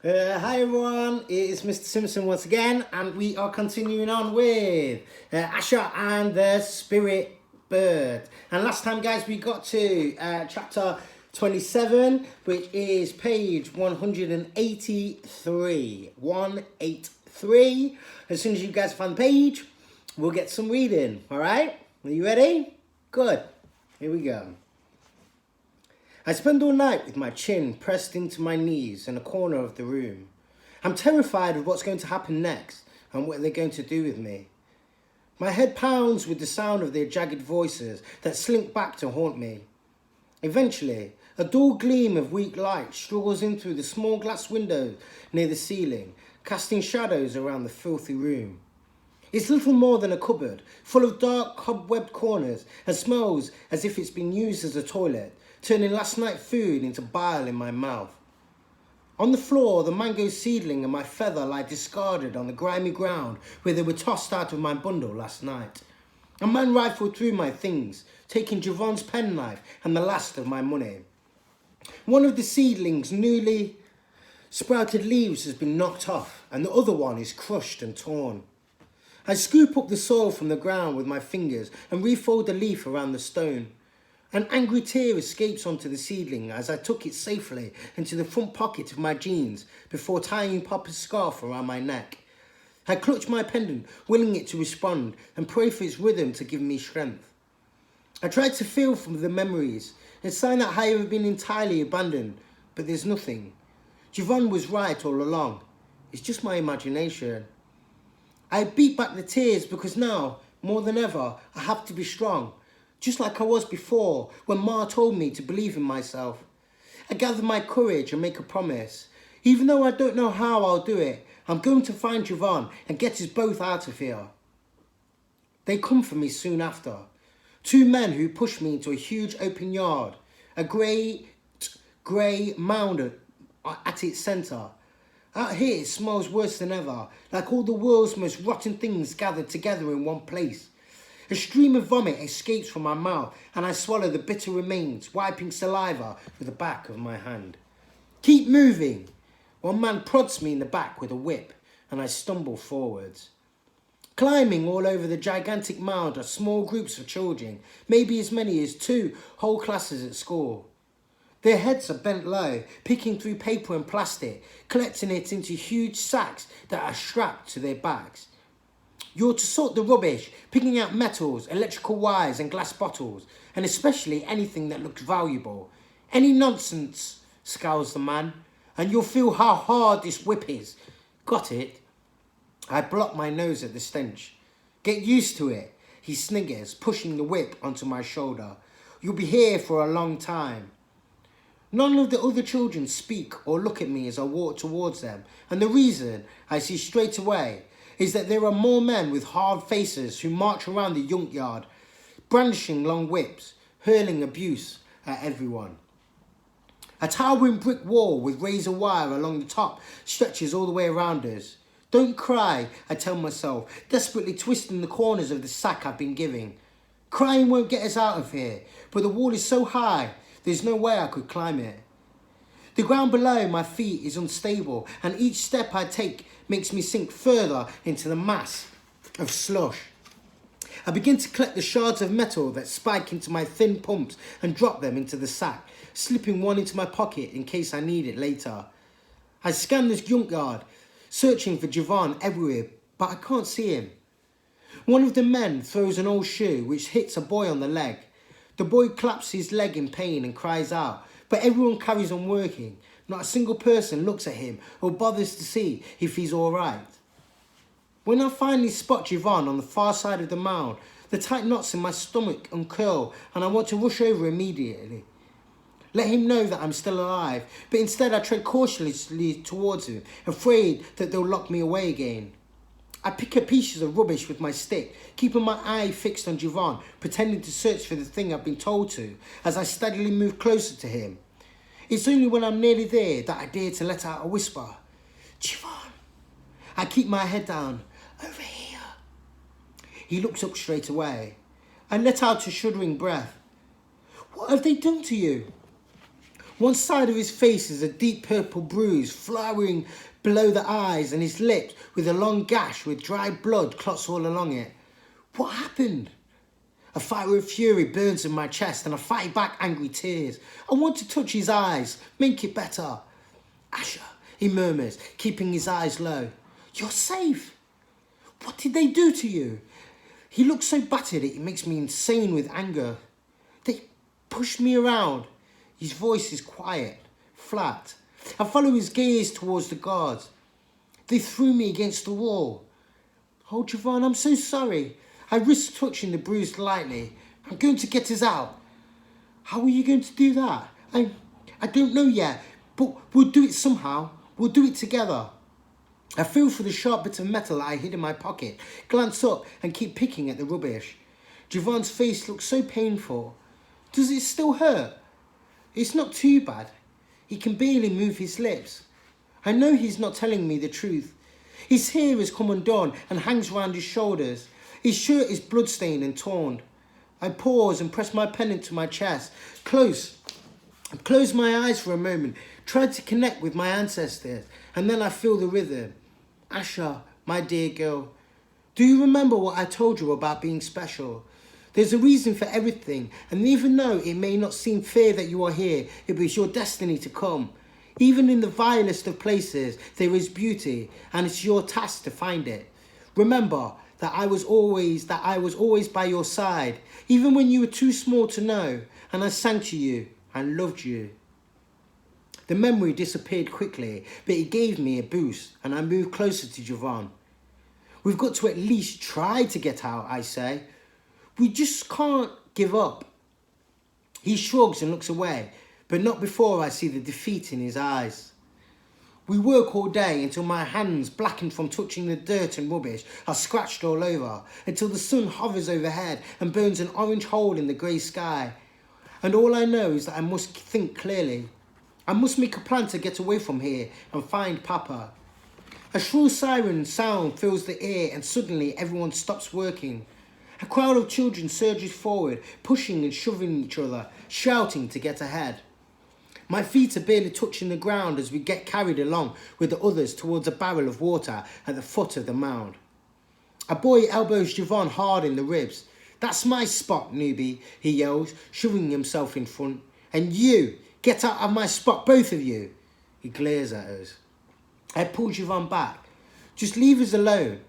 Hi everyone, it's Mr. Simpson once again, and we are continuing on with Asher and the Spirit Bird. And last time, guys, we got to chapter 27, which is page 183. 183. As soon as you guys find the page, we'll get some reading. All right? Are you ready? Good. Here we go. I spend all night with my chin pressed into my knees in a corner of the room. I'm terrified of what's going to happen next and what they're going to do with me. My head pounds with the sound of their jagged voices that slink back to haunt me. Eventually, a dull gleam of weak light struggles in through the small glass window near the ceiling, casting shadows around the filthy room. It's little more than a cupboard, full of dark, cobwebbed corners, and smells as if it's been used as a toilet, turning last night's food into bile in my mouth. On the floor, the mango seedling and my feather lie discarded on the grimy ground where they were tossed out of my bundle last night. A man rifled through my things, taking Javon's penknife and the last of my money. One of the seedlings' newly sprouted leaves has been knocked off, and the other one is crushed and torn. I scoop up the soil from the ground with my fingers and refold the leaf around the stone. An angry tear escapes onto the seedling as I tuck it safely into the front pocket of my jeans before tying Papa's scarf around my neck. I clutch my pendant, willing it to respond, and pray for its rhythm to give me strength. I try to feel from the memories, a sign that I have been entirely abandoned, but there's nothing. Javon was right all along. It's just my imagination. I beat back the tears because now, more than ever, I have to be strong. Just like I was before, when Ma told me to believe in myself. I gather my courage and make a promise. Even though I don't know how I'll do it, I'm going to find Javon and get us both out of here. They come for me soon after. Two men who push me into a huge open yard, a grey mound at its centre. Out here it smells worse than ever, like all the world's most rotten things gathered together in one place. A stream of vomit escapes from my mouth and I swallow the bitter remains, wiping saliva with the back of my hand. Keep moving! One man prods me in the back with a whip and I stumble forwards. Climbing all over the gigantic mound are small groups of children, maybe as many as 2 whole classes at school. Their heads are bent low, picking through paper and plastic, collecting it into huge sacks that are strapped to their backs. You're to sort the rubbish, picking out metals, electrical wires and glass bottles, and especially anything that looks valuable. Any nonsense, scowls the man, and you'll feel how hard this whip is. Got it? I block my nose at the stench. Get used to it, he sniggers, pushing the whip onto my shoulder. You'll be here for a long time. None of the other children speak or look at me as I walk towards them, and the reason, I see straight away, is that there are more men with hard faces who march around the junkyard, brandishing long whips, hurling abuse at everyone. A towering brick wall with razor wire along the top stretches all the way around us. Don't cry, I tell myself, desperately twisting the corners of the sack I've been giving. Crying won't get us out of here, but the wall is so high, there's no way I could climb it. The ground below my feet is unstable, and each step I take makes me sink further into the mass of slush. I begin to collect the shards of metal that spike into my thin pumps and drop them into the sack, slipping one into my pocket in case I need it later. I scan this junkyard, searching for Javon everywhere, but I can't see him. One of the men throws an old shoe which hits a boy on the leg. The boy claps his leg in pain and cries out, but everyone carries on working. Not a single person looks at him or bothers to see if he's all right. When I finally spot Javon on the far side of the mound, the tight knots in my stomach uncurl and I want to rush over immediately. Let him know that I'm still alive, but instead I tread cautiously towards him, afraid that they'll lock me away again. I pick up pieces of rubbish with my stick, keeping my eye fixed on Javon, pretending to search for the thing I've been told to, as I steadily move closer to him. It's only when I'm nearly there that I dare to let out a whisper. Javon. I keep my head down. Over here. He looks up straight away. I let out a shuddering breath. What have they done to you? One side of his face is a deep purple bruise, flowering below the eyes, and his lips with a long gash with dried blood clots all along it. What happened? A fire of fury burns in my chest and I fight back angry tears. I want to touch his eyes, make it better. Asher, he murmurs, keeping his eyes low. You're safe. What did they do to you? He looks so battered it makes me insane with anger. They pushed me around. His voice is quiet, flat. I follow his gaze towards the guards. They threw me against the wall. Oh, Javon, I'm so sorry. I risked touching the bruise lightly. I'm going to get us out. How are you going to do that? I don't know yet, but we'll do it somehow. We'll do it together. I feel for the sharp bit of metal I hid in my pocket, glance up and keep picking at the rubbish. Javon's face looks so painful. Does it still hurt? It's not too bad. He can barely move his lips. I know he's not telling me the truth. His hair has come undone and hangs round his shoulders. His shirt is bloodstained and torn. I pause and press my pen into my chest. Close my eyes for a moment, try to connect with my ancestors, and then I feel the rhythm. Asher, my dear girl, do you remember what I told you about being special? There's a reason for everything, and even though it may not seem fair that you are here, it was your destiny to come. Even in the vilest of places, there is beauty, and it's your task to find it. Remember that I was always by your side, even when you were too small to know, and I sang to you and loved you. The memory disappeared quickly, but it gave me a boost, and I moved closer to Javon. We've got to at least try to get out, I say. We just can't give up. He shrugs and looks away, but not before I see the defeat in his eyes. We work all day until my hands, blackened from touching the dirt and rubbish, are scratched all over, until the sun hovers overhead and burns an orange hole in the grey sky. And all I know is that I must think clearly. I must make a plan to get away from here and find Papa. A shrill siren sound fills the air and suddenly everyone stops working. A crowd of children surges forward, pushing and shoving each other, shouting to get ahead. My feet are barely touching the ground as we get carried along with the others towards a barrel of water at the foot of the mound. A boy elbows Javon hard in the ribs. That's my spot, newbie, he yells, shoving himself in front. And you, get out of my spot, both of you. He glares at us. I pull Javon back. Just leave us alone.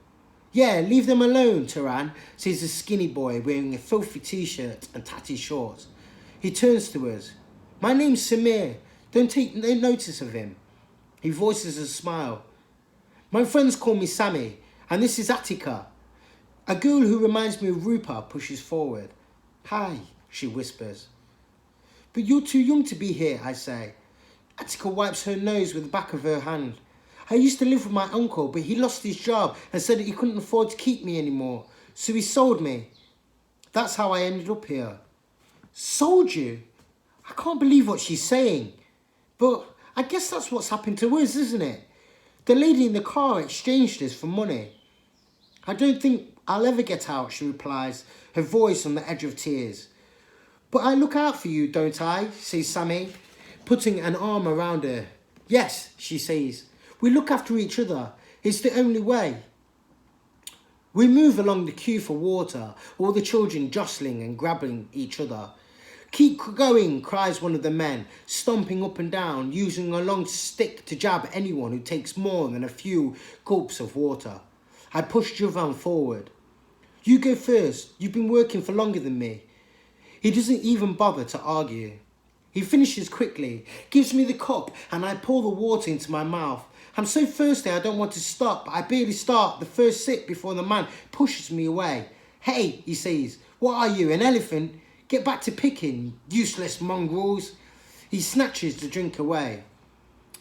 Yeah, leave them alone, Taran, says the skinny boy wearing a filthy t-shirt and tatty shorts. He turns to us. My name's Samir. Don't take no notice of him. He voices a smile. My friends call me Sammy, and this is Attica. A girl who reminds me of Rupa pushes forward. Hi, she whispers. But you're too young to be here, I say. Attica wipes her nose with the back of her hand. I used to live with my uncle, but he lost his job and said that he couldn't afford to keep me anymore, so he sold me. That's how I ended up here. Sold you? I can't believe what she's saying. But I guess that's what's happened to us, isn't it? The lady in the car exchanged us for money. I don't think I'll ever get out, she replies, her voice on the edge of tears. But I look out for you, don't I? Says Sammy, putting an arm around her. Yes, she says. We look after each other. It's the only way. We move along the queue for water, all the children jostling and grabbing each other. Keep going, cries one of the men, stomping up and down, using a long stick to jab anyone who takes more than a few gulps of water. I push Javon forward. You go first. You've been working for longer than me. He doesn't even bother to argue. He finishes quickly, gives me the cup, and I pour the water into my mouth. I'm so thirsty I don't want to stop, but I barely start the first sip before the man pushes me away. Hey, he says, what are you, an elephant? Get back to picking, useless mongrels. He snatches the drink away.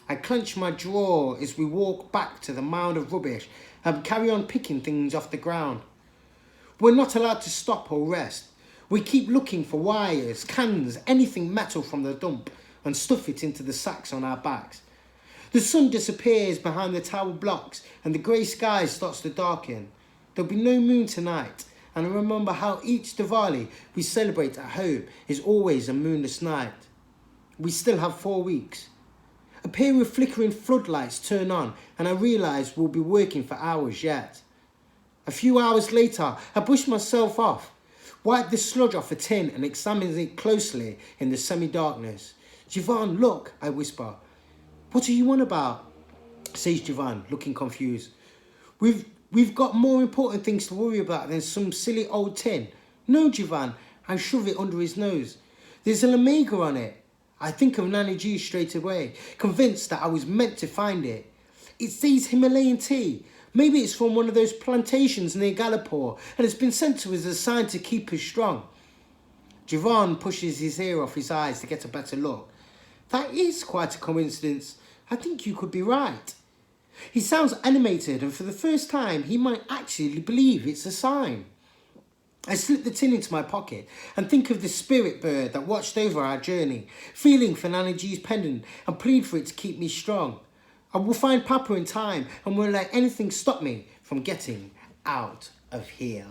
I clench my jaw as we walk back to the mound of rubbish and carry on picking things off the ground. We're not allowed to stop or rest. We keep looking for wires, cans, anything metal from the dump and stuff it into the sacks on our backs. The sun disappears behind the tower blocks and the grey sky starts to darken. There'll be no moon tonight, and I remember how each Diwali we celebrate at home is always a moonless night. We still have 4 weeks. A pair of flickering floodlights turn on and I realise we'll be working for hours yet. A few hours later, I brush myself off, wipe the sludge off a tin and examine it closely in the semi-darkness. Jivan, look, I whisper. What are you on about? Says Jivan, looking confused. We've got more important things to worry about than some silly old tin. No, Jivan, I shove it under his nose. There's an Omega on it. I think of Nani G straight away, convinced that I was meant to find it. It says Himalayan tea. Maybe it's from one of those plantations near Gallipore and it's been sent to us as a sign to keep us strong. Jivan pushes his hair off his eyes to get a better look. That is quite a coincidence. I think you could be right. He sounds animated and for the first time he might actually believe it's a sign. I slip the tin into my pocket and think of the spirit bird that watched over our journey, feeling for Nana G's pendant and plead for it to keep me strong. I will find Papa in time and won't let anything stop me from getting out of here.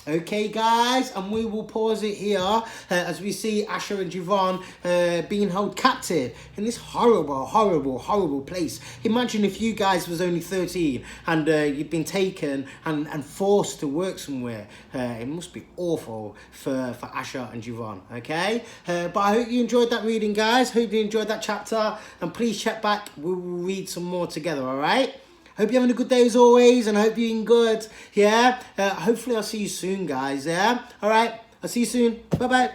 Okay, guys, and we will pause it here as we see Asher and Jivan being held captive in this horrible, horrible, horrible place. Imagine if you guys was only 13 and you'd been taken and forced to work somewhere. It must be awful for Asher and Jivan, okay? But I hope you enjoyed that reading, guys. Hope you enjoyed that chapter. And please check back. We will read some more together, all right? Hope you're having a good day as always, and I hope you're eating good, yeah? Hopefully I'll see you soon, guys, yeah? All right, I'll see you soon. Bye-bye.